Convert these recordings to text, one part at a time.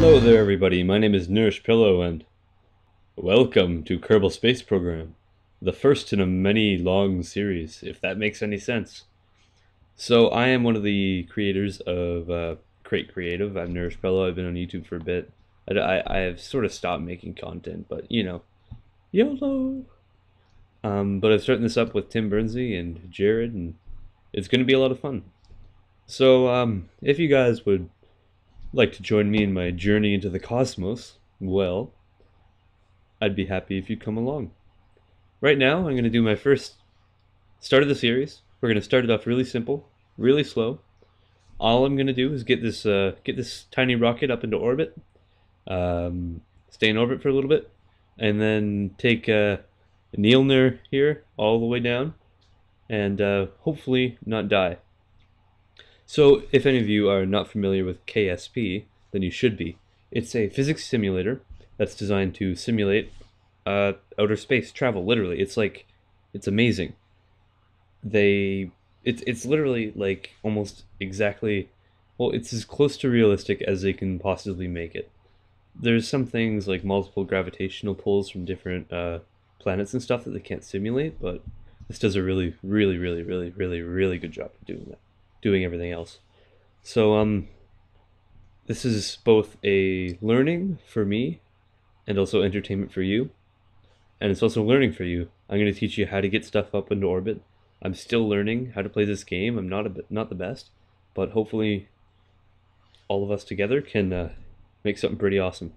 Hello there everybody, my name is NourishedPillow and welcome to Kerbal Space Program, the first in a many long series, if that makes any sense. So I am one of the creators of CrateCreative. I'm NourishedPillow. I've been on YouTube for a bit. I have sort of stopped making content, but you know, YOLO! But I've started this up with Tim Bernsey and Jared, and it's going to be a lot of fun. So if you guys would like to join me in my journey into the cosmos, well, I'd be happy if you'd come along. Right now, I'm going to do my first start of the series. We're going to start it off really simple, really slow. All I'm going to do is get this tiny rocket up into orbit, stay in orbit for a little bit, and then take Neilner here all the way down, and hopefully not die. So, if any of you are not familiar with KSP, then you should be. It's a physics simulator that's designed to simulate outer space travel. Literally, it's amazing. It's literally like almost exactly, well, it's as close to realistic as they can possibly make it. There's some things like multiple gravitational pulls from different planets and stuff that they can't simulate, but this does a really, really, really, really, really, really good job of doing that. Doing everything else. So this is both a learning for me and also entertainment for you, and it's also learning for you. I'm going to teach you how to get stuff up into orbit. I'm still learning how to play this game. I'm not the best, but hopefully all of us together can make something pretty awesome.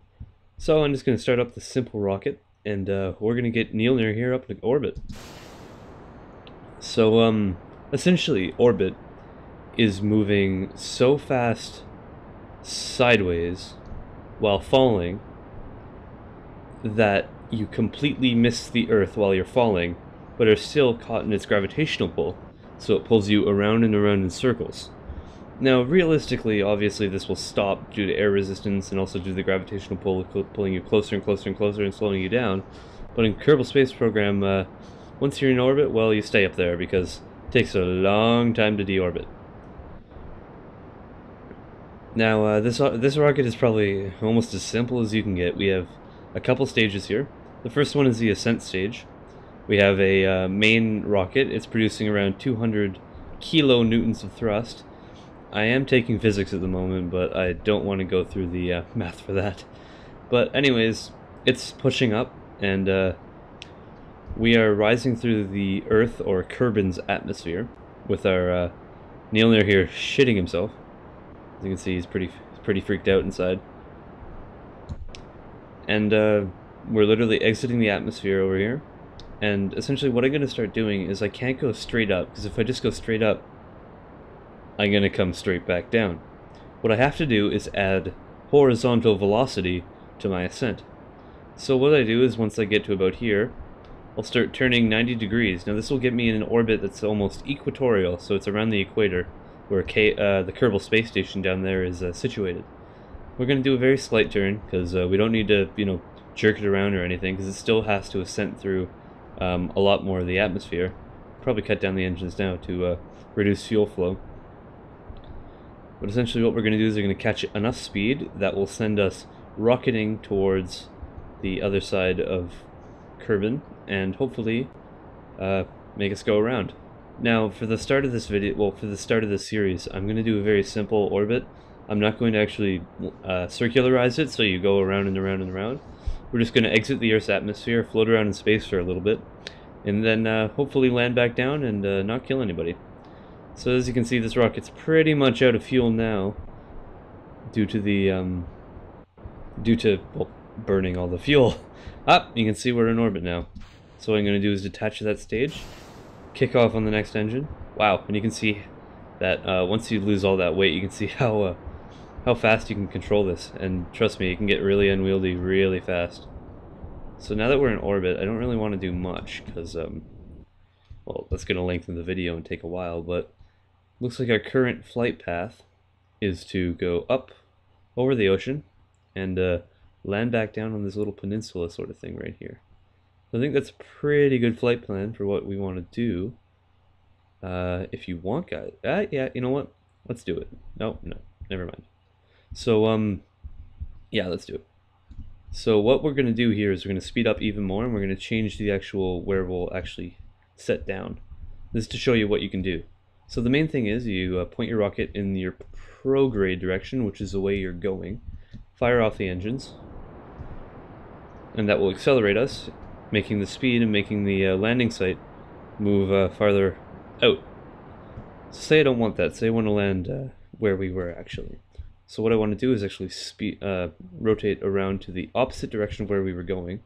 So I'm just going to start up the simple rocket, and we're going to get Neilner here up in orbit. So essentially orbit is moving so fast sideways while falling that you completely miss the Earth while you're falling, but are still caught in its gravitational pull, so it pulls you around and around in circles. Now, realistically, obviously this will stop due to air resistance and also due to the gravitational pull pulling you closer and closer and closer and slowing you down. But in Kerbal Space Program, once you're in orbit, well, you stay up there because it takes a long time to deorbit. Now, this rocket is probably almost as simple as you can get. We have a couple stages here. The first one is the ascent stage. We have a main rocket. It's producing around 200 kilonewtons of thrust. I am taking physics at the moment, but I don't want to go through the math for that. But anyways, it's pushing up, and we are rising through the Earth or Kerbin's atmosphere with our Neilner here shitting himself. As you can see, he's pretty freaked out inside. And we're literally exiting the atmosphere over here. And essentially what I'm going to start doing is I can't go straight up, because if I just go straight up, I'm going to come straight back down. What I have to do is add horizontal velocity to my ascent. So what I do is once I get to about here, I'll start turning 90 degrees. Now this will get me in an orbit that's almost equatorial, so it's around the equator, where the Kerbal Space Station down there is situated. We're going to do a very slight turn, because we don't need to, jerk it around or anything, because it still has to ascent through a lot more of the atmosphere. Probably cut down the engines now to reduce fuel flow. But essentially what we're going to do is we're going to catch enough speed that will send us rocketing towards the other side of Kerbin, and hopefully make us go around. Now, for the start of this video, well, for the start of this series, I'm going to do a very simple orbit. I'm not going to actually circularize it, so you go around and around and around. We're just going to exit the Earth's atmosphere, float around in space for a little bit, and then hopefully land back down and not kill anybody. So as you can see, this rocket's pretty much out of fuel now, due to well, burning all the fuel. You can see we're in orbit now. So what I'm going to do is detach that stage, kick off on the next engine. Wow, and you can see that once you lose all that weight, you can see how fast you can control this. And trust me, it can get really unwieldy really fast. So now that we're in orbit, I don't really want to do much because, well, that's going to lengthen the video and take a while, but looks like our current flight path is to go up over the ocean and land back down on this little peninsula sort of thing right here. So I think that's a pretty good flight plan for what we want to do. If you want, guys. Yeah, you know what? Let's do it. No, never mind. So, Yeah, let's do it. So what we're going to do here is we're going to speed up even more, and we're going to change the actual where we'll actually set down. This is to show you what you can do. So the main thing is you point your rocket in your prograde direction, which is the way you're going. Fire off the engines, and that will accelerate us, making the speed and making the landing site move farther out. So say I don't want that. Say I want to land where we were actually. So what I want to do is actually rotate around to the opposite direction of where we were going.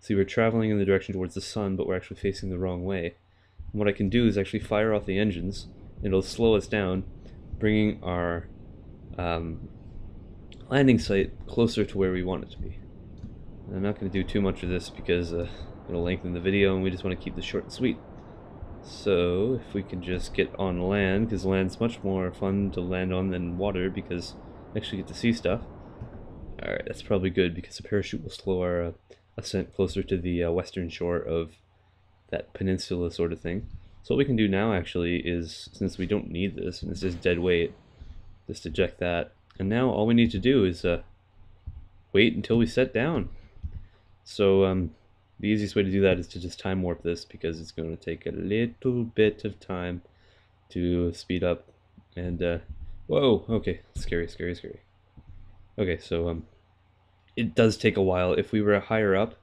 See, we're traveling in the direction towards the sun, but we're actually facing the wrong way. And what I can do is actually fire off the engines. It'll slow us down, bringing our landing site closer to where we want it to be. And I'm not going to do too much of this because it'll lengthen the video, and we just want to keep this short and sweet. So if we can just get on land, because land's much more fun to land on than water, because you actually get to see stuff. Alright, that's probably good, because the parachute will slow our ascent closer to the western shore of that peninsula sort of thing. So what we can do now actually is, since we don't need this, and it's just dead weight, just eject that. And now all we need to do is wait until we set down. So the easiest way to do that is to just time warp this, because it's going to take a little bit of time to speed up. And whoa, okay, scary, scary, scary. Okay, so it does take a while. If we were higher up,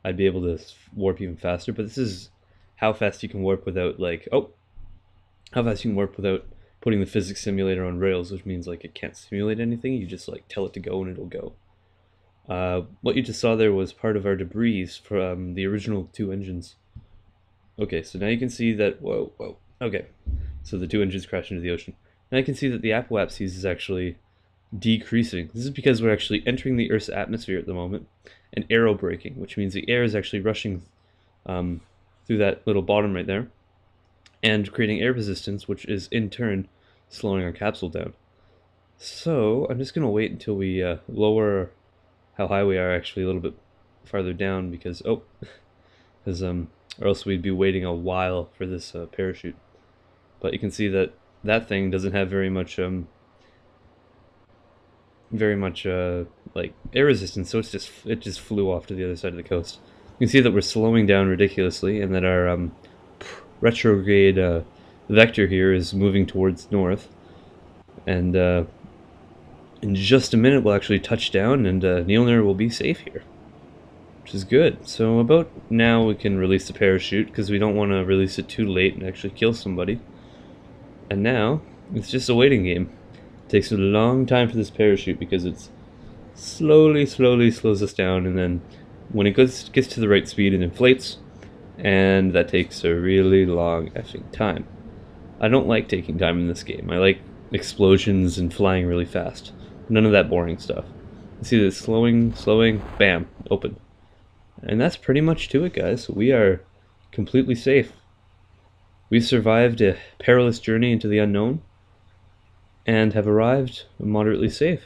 I'd be able to warp even faster, but this is how fast you can warp without, like, how fast you can warp without putting the physics simulator on rails, which means like it can't simulate anything. You just like tell it to go and it'll go. What you just saw there was part of our debris from the original 2 engines. Okay, so now you can see that, whoa, okay, so the 2 engines crashed into the ocean. Now you can see that the apoapses is actually decreasing. This is because we're actually entering the Earth's atmosphere at the moment and aerobraking, which means the air is actually rushing through that little bottom right there and creating air resistance, which is in turn slowing our capsule down. So I'm just going to wait until we lower how high we are actually a little bit farther down, because or else we'd be waiting a while for this parachute. But you can see that that thing doesn't have very much like air resistance, so it just flew off to the other side of the coast. You can see that we're slowing down ridiculously, and that our retrograde vector here is moving towards north. And in just a minute we'll actually touch down, and Neilner will be safe here, which is good. So about now we can release the parachute, because we don't want to release it too late and actually kill somebody. And now it's just a waiting game. It takes a long time for this parachute, because it's slowly slows us down, and then when it gets to the right speed it inflates, and that takes a really long effing time. I don't like taking time in this game. I like explosions and flying really fast. None of that boring stuff. You see this slowing, bam, open. And that's pretty much to it, guys. We are completely safe. We survived a perilous journey into the unknown and have arrived moderately safe.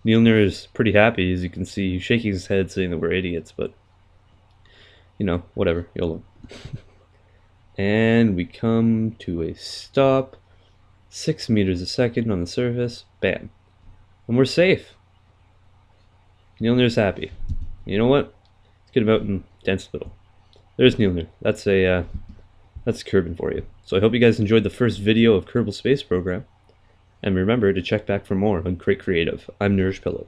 Neilner is pretty happy, as you can see. He's shaking his head saying that we're idiots, but you know, whatever, YOLO. And we come to a stop, 6 meters a second on the surface, bam. And we're safe. Neilner's happy. You know what? Let's get him out in dense little. There's Neilner. That's Kerbin for you. So I hope you guys enjoyed the first video of Kerbal Space Program. And remember to check back for more on CrateCreative. I'm NourishedPillow.